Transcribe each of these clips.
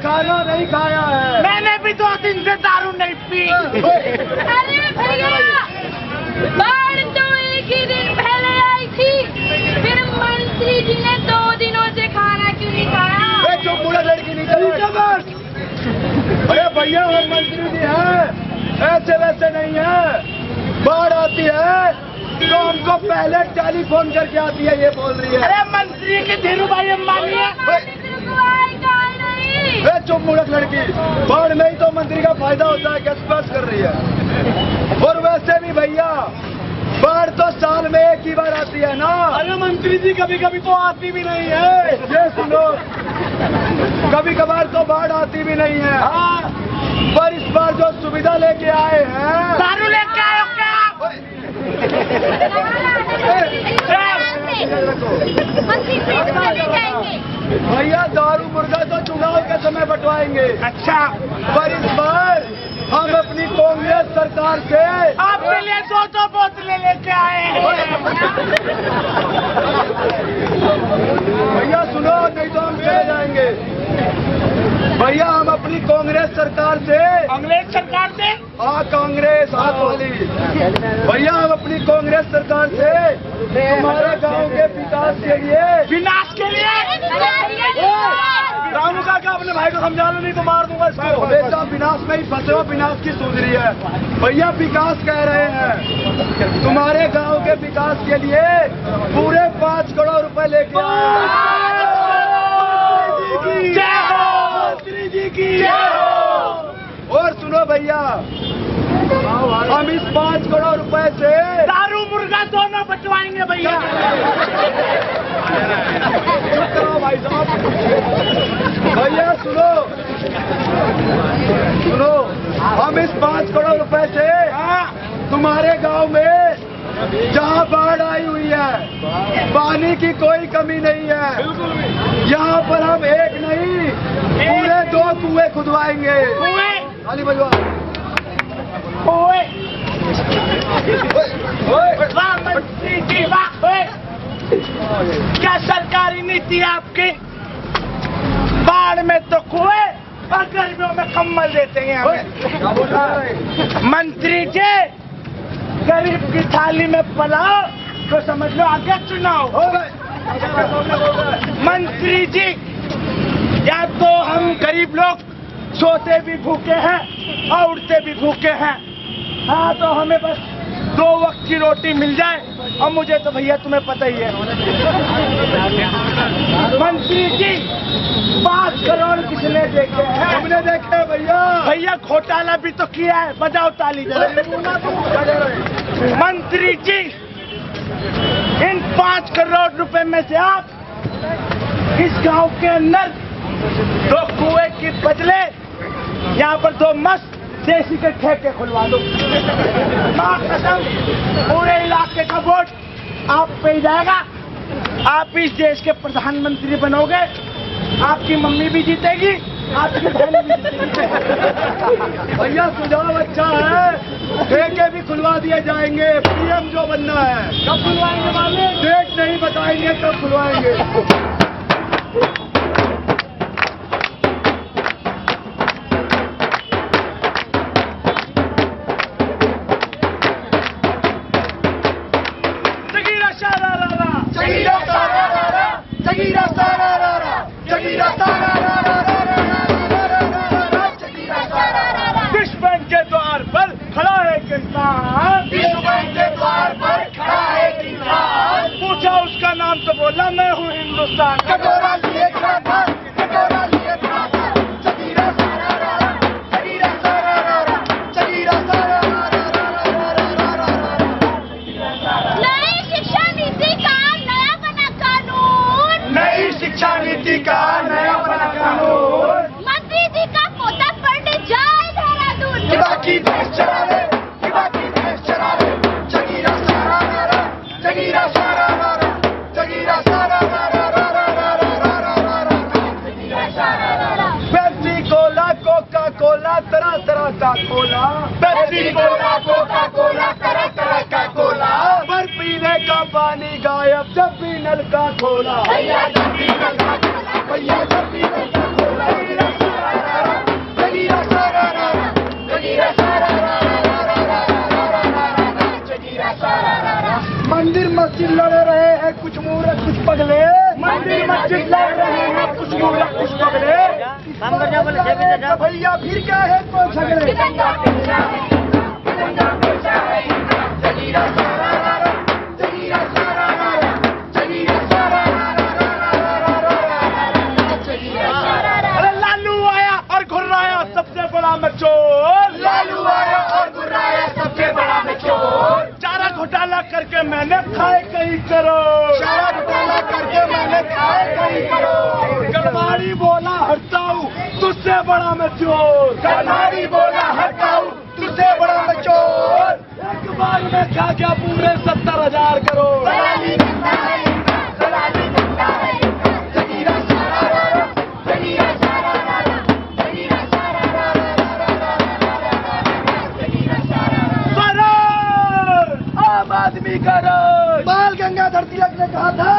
खाना नहीं खाया है। मैंने भी 2 दिन से दारू नहीं पी। अरे भैया, बाढ़ तो एक ही दिन पहले आई थी, फिर मंत्री जी ने 2 दिनों से खाना क्यों नहीं खाया? जो बूढ़ा लड़की नीचे बस। अरे भैया वो मंत्री जी है, ऐसे वैसे नहीं है। बाढ़ आती है तो हमको पहले टेलीफोन करके आती है, ये बोल रही है। अरे मंत्री के धीरू भाई अंबानी है। चुप मूर्ख लड़की, बाढ़ में ही तो मंत्री का फायदा होता है, कैसे बस कर रही है। और वैसे भी भैया बाढ़ तो साल में एक ही बार आती है ना। अरे मंत्री जी कभी कभी तो आती भी नहीं है। ये सुनो, कभी कभार तो बाढ़ आती भी नहीं है। हाँ। पर इस बार जो सुविधा लेके आए हैं, दारू लेके आए हो क्या? भैया दारू मुर्गा तो चुनाव के समय बंटवाएंगे। अच्छा, पर इस बार हम अपनी कांग्रेस सरकार से आपके लिए 2 बोतलें लेके आए हैं। भैया सुनो, नहीं तो हम चले जाएंगे। भैया हम अपनी कांग्रेस सरकार से कांग्रेस हाथ वाली भैया हम अपनी कांग्रेस सरकार से हमारे गांव के विनाश के लिए रामू का क्या अपने भाई को समझा लो, नहीं तो मार दूंगा इसको। बेटा विनाश में ही फंसे हो, विनाश की सोच रही है। भैया विकास कह रहे हैं, तुम्हारे गांव के विकास के लिए पूरे 5 करोड़ रुपए लेके आए। मंत्री जी की। और सुनो भैया, हम इस 5 करोड़ रुपए से दारू मुर्गा दोनों बचवाएंगे भैया। चुप करो भाई साहब। भैया सुनो, हम इस 5 करोड़ रुपए से तुम्हारे गांव में जहां बाढ़ आई हुई है, पानी की कोई कमी नहीं है, यहाँ पर हम एक नहीं पूरे 2 कुएं खुदवाएंगे। खाली बजवा। वाह मंत्री जी वाह। क्या सरकारी नीति है आपकी? बाढ़ में तो कुएं और गर्मियों में कम्बल देते हैं हमें। मंत्री जी, गरीब की थाली में पलाओ तो समझ लो आगे चुनाव। मंत्री जी, या तो हम गरीब लोग सोते भी भूखे हैं और उठते भी भूखे हैं। हाँ, तो हमें बस 2 वक्त की रोटी मिल जाए, और मुझे तो भैया तुम्हें पता ही है। मंत्री जी, 5 करोड़ किसने देखे हैं? हमने देखे भैया। भैया घोटाला भी तो किया है, बजाओ ताली जरा। मंत्री जी, इन 5 करोड़ रुपए में से आप इस गांव के अंदर 2 कुएं की बदले यहाँ पर 2 मस्त देसी के ठेके खुलवा दो। मां कसम, पूरे इलाके का वोट आप पे ही जाएगा। आप इस देश के प्रधानमंत्री बनोगे, आपकी मम्मी भी जीतेगी, आपकी बहन भी जीतेगी। भैया सुझाव अच्छा है, ठेके भी खुलवा दिए जाएंगे। पीएम जो बनना है। कब खुलवाएंगे वाले? डेट नहीं बताएंगे, कब खुलवाएंगे। दुश्मन के द्वार पर खड़ा है किसान, पूछा उसका नाम तो बोला मैं हूँ हिंदुस्तान का। नई शिक्षा नीति का नया बना कानून। मंत्री जी का पोता पढ़ने जाए देहरादून। बाकी देश चला ले, बाकी देश चला ले। जगीरा सारा रारा, जगीरा सारा रारा, जगीरा सारा रारा रारा रारा रारा रारा। पेप्सी कोला कोका कोला तरह तरह का Cola. Pepsi Cola Coca Cola तरह तरह का कोला। पर पीने का पानी गायब जब भी नल का खोला। भैया जब भी नल का खोला, भैया जब भी नल का खोला। जगीरा सारा रारा, जगीरा सारा रारा, जगीरा सारा रारा। मंदिर मस्जिद लड़ रहे हैं कुछ मूर्ख कुछ पगले, मंदिर मस्जिद लड़ रहे हैं कुछ मूर्ख कुछ पगले, भैया फिर क्या है तो झगड़े। तिरंगा ऊंचा है, तिरंगा ऊंचा है, जगीरा सारा रारा, जगीरा सारा रारा, जगीरा सारा रारा, जगीरा सारा रारा। अरे लालू आया और घुर्राया सबसे बड़ा मचोर, लालू आया और गुर्राया सबसे बड़ा मचोर, चारा घोटाला करके मैंने खाए कई करोड़, चारा घोटाला करके मैंने खाए कई करोड़, गड़वाड़ी बोला हटाऊ तुझसे बड़ा मचोर, गरमारी बोला हटाऊ तुझसे बड़ा मचोर, एक बार में खा गया पूरे 70,000 करोड़। दलाली धंधा है इनका, दलाली धंधा है इनका, जगीरा सारा रारा, जगीरा सारा रारा, जगीरा सारा रारा, जगीरा सारा रारा। स्वराज आम आदमी का राज। बाल गंगाधर तिलक ने कहा था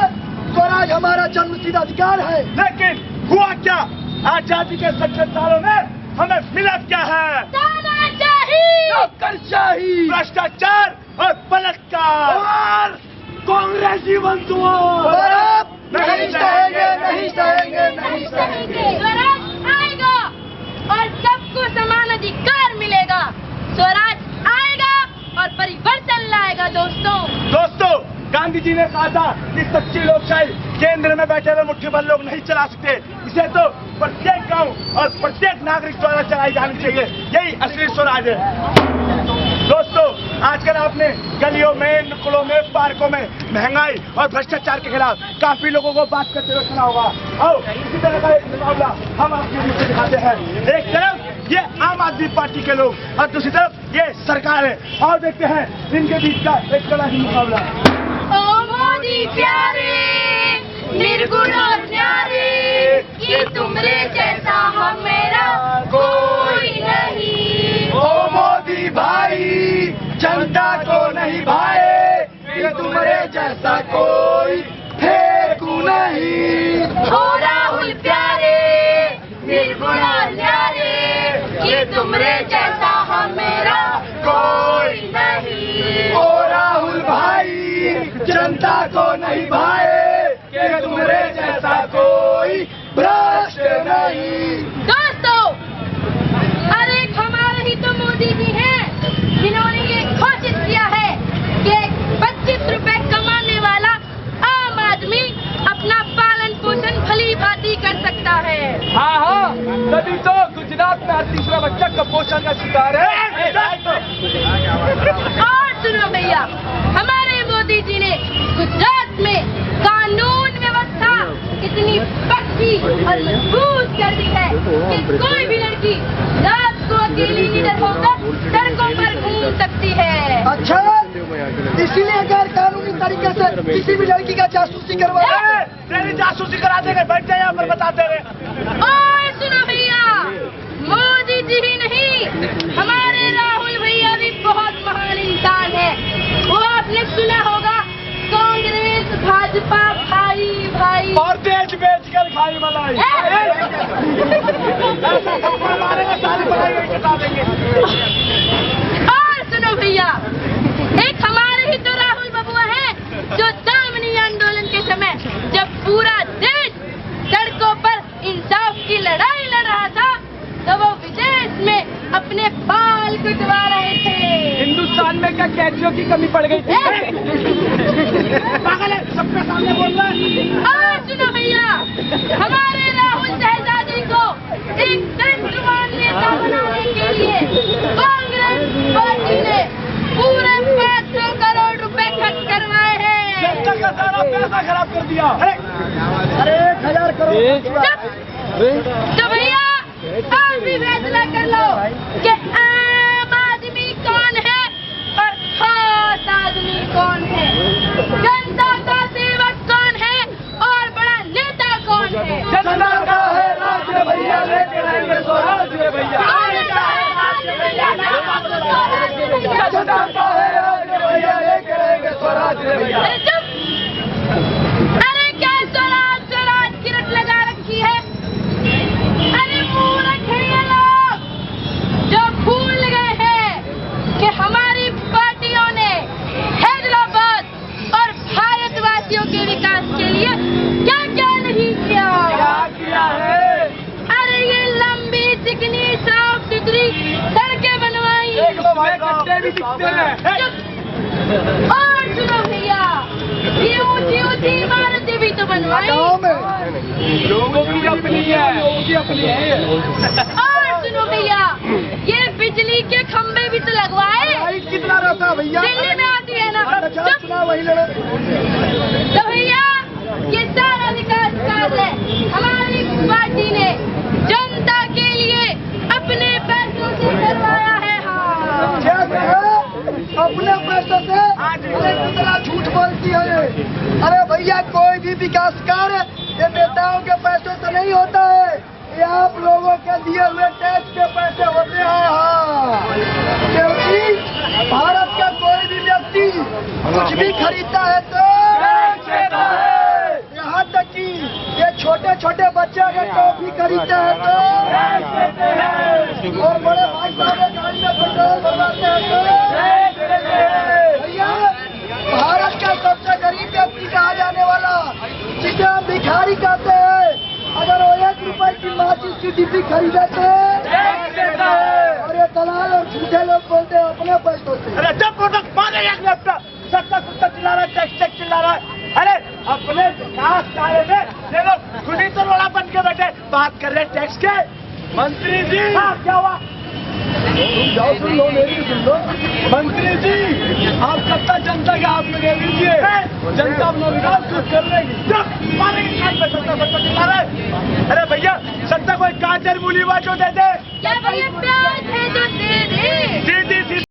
स्वराज हमारा जन्मसिद्ध अधिकार है, लेकिन हुआ क्या? आजादी के 70 सालों में हमें मिला क्या है? तानाशाही, नौकरशाही, भ्रष्टाचार और बलात्कार और कांग्रेसी बंधुओं। और अब नहीं सहेंगे, नहीं सहेंगे, नहीं सहेंगे। स्वराज आएगा और सबको समान अधिकार मिलेगा। स्वराज आएगा और परिवर्तन लाएगा दोस्तों। दोस्तों, गांधी जी ने कहा था कि सच्ची लोकशाही केंद्र में बैठे हुए मुट्ठी भर लोग नहीं चला सकते, इसे तो प्रत्येक गांव और प्रत्येक नागरिक द्वारा चलाई जानी चाहिए। यही असली स्वराज है। दोस्तों, आजकल आपने गलियों में, नुक्कड़ों में, पार्कों में महंगाई और भ्रष्टाचार के खिलाफ काफी लोगों को बात करते हुए सुना होगा। आओ इसी तरह का एक मुकाबला हम आपके बीच में दिखाते हैं। एक तरफ ये आम आदमी पार्टी के लोग और दूसरी तरफ ये सरकार है। और देखते हैं इनके बीच का एक बड़ा ही मुकाबला। ओ मोदी प्यारे, निर्गुण और न्यारे, ये तुमरे जैसा हमेरा कोई नहीं। ओ मोदी भाई, जनता को नहीं भाए, ये तुम्हारे जैसा कोई फेंकू नहीं। ओ राहुल प्यारे, निर्गुण और न्यारे, ये तुमरे जैसा हमेरा कोई नहीं। ओ राहुल भाई, जनता को नहीं भाए, ये तुम्हारे जैसा कोई भ्रष्ट नहीं। दोस्तों, अरे हमारे ही तो मोदी जी हैं जिन्होंने ये घोषित किया है कि 25 रुपए कमाने वाला आम आदमी अपना पालन पोषण भली भांति कर सकता है। हाँ हाँ, तभी तो गुजरात में हर तीसरा बच्चा कुपोषण का शिकार है। और सुनो भैया, हमारे मोदी जी ने गुजरात में कानून व्यवस्था इतनी पक्की और मजबूत कर दी है कि कोई भी लड़की रात को अकेली निडर होकर सड़कों पर घूम सकती है। अच्छा, इसीलिए गैर कानूनी तरीके से किसी भी लड़की का जासूसी करवाए। तेरी जासूसी करा देंगे, बैठ जाए यहाँ पर बताते रहे। और सुनो भैया, मोदी जी ही नहीं, हमारे राहुल भैया भी बहुत महान इंसान है। वो आपने सुना होगा, कांग्रेस भाजपा भाई भाई। और बेच बेच कर खाई मलाई। मारेंगे, सारी पढ़ाई वही बता देंगे। और सुनो भैया, एक हमारे ही तो राहुल बबुआ है जो दामनी आंदोलन के समय जब पूरा देश सड़कों पर इंसाफ की लड़ाई लड़ रहा था, तो वो विदेश में अपने बाल कटवा रहे थे। हिंदुस्तान में क्या कैदियों की कमी पड़ गई थी? पागल है, सबके सामने बोल रहा है। और सुनो भैया, हमारे राहुल शहजादी को एक दंडवान नेता बनाने के लिए कांग्रेस पार्टी ने पूरे 500 करोड़ रुपए खर्च करवाए हैं। जनता का सारा पैसा खराब कर दिया। अरे 1,000 करोड़। तो भैया, आप भी फैसला कर लो कि आम आदमी कौन है और खास आदमी कौन है, जनता का सेवक कौन है और बड़ा नेता कौन है। जनता का है राज रे भैया, लेके रहेंगे स्वराज रे भैया। जनता का है राज रे भैया, लेके रहेंगे स्वराज रे भैया। अरे चुप! अरे क्या स्वराज स्वराज की रट लगा रखी है? अरे मूर्ख देशवासियों के विकास के लिए क्या क्या नहीं किया। किया है? अरे ये लंबी चिकनी साफ सुथरी सड़कें बनवाई। गड्ढे भी दिखते हैं। चुप। और सुनो भैया, ये ऊंची ऊंची इमारतें भी तो बनवाई। लोगों की अपनी है, लोगों की अपनी है। और सुनो भैया, ये बिजली के खंभे भी तो लगवाए। कितना रहता भैया? दिल्ली में आती है ना। चुप। वही लड़े। तो भैया, ये सारा विकास कार्य हमारी पार्टी ने जनता के लिए अपने पैसों से करवाया है। हाँ, अपने पैसों से? अरे कितना झूठ बोलती है। अरे भैया, कोई भी विकास कार्य ये नेताओं के पैसों से नहीं होता है, ये आप लोगों के दिए हुए टैक्स के पैसे होते हैं। हाँ, क्योंकि भारत का कोई भी व्यक्ति कुछ भी खरीदता है तो यहाँ तक कि ये छोटे छोटे बच्चे अगर टॉफी खरीदते हैं तो, और बड़े भाई साहब गाड़ी में पेट्रोल भरवाते हैं तो, भैया भारत का सबसे गरीब व्यक्ति कहा जाने वाला, जिसे हम भिखारी कहते हैं, अगर वो 1 रुपए की माचिस की डिब्बी खरीदे तो, और ये दलाल और झूठे लोग बोलते हैं अपने पैसों से। अरे जब प्रोडक्ट मारेगा लैपटॉप सत्ता कुत्ता चिल्ला रहा है, टैक्स चिल्ला रहा है। अरे अपने विकास कार्य में ये लोग खुद ही तो लोड़ा बन के बैठे बात कर रहे हैं टैक्स के। मंत्री जी, हाँ क्या हुआ? जाओ सुन लो, मेरी सुन लो। मंत्री जी, आप सत्ता जनता के हाथ में दे दीजिए, जनता अपना विकास खुद कर लेगी। जब मारेंगे सत्ता चिल्ला रहा है। अरे भैया, सत्ता कोई कांचर मूली बाजो दे दे। क्या भैया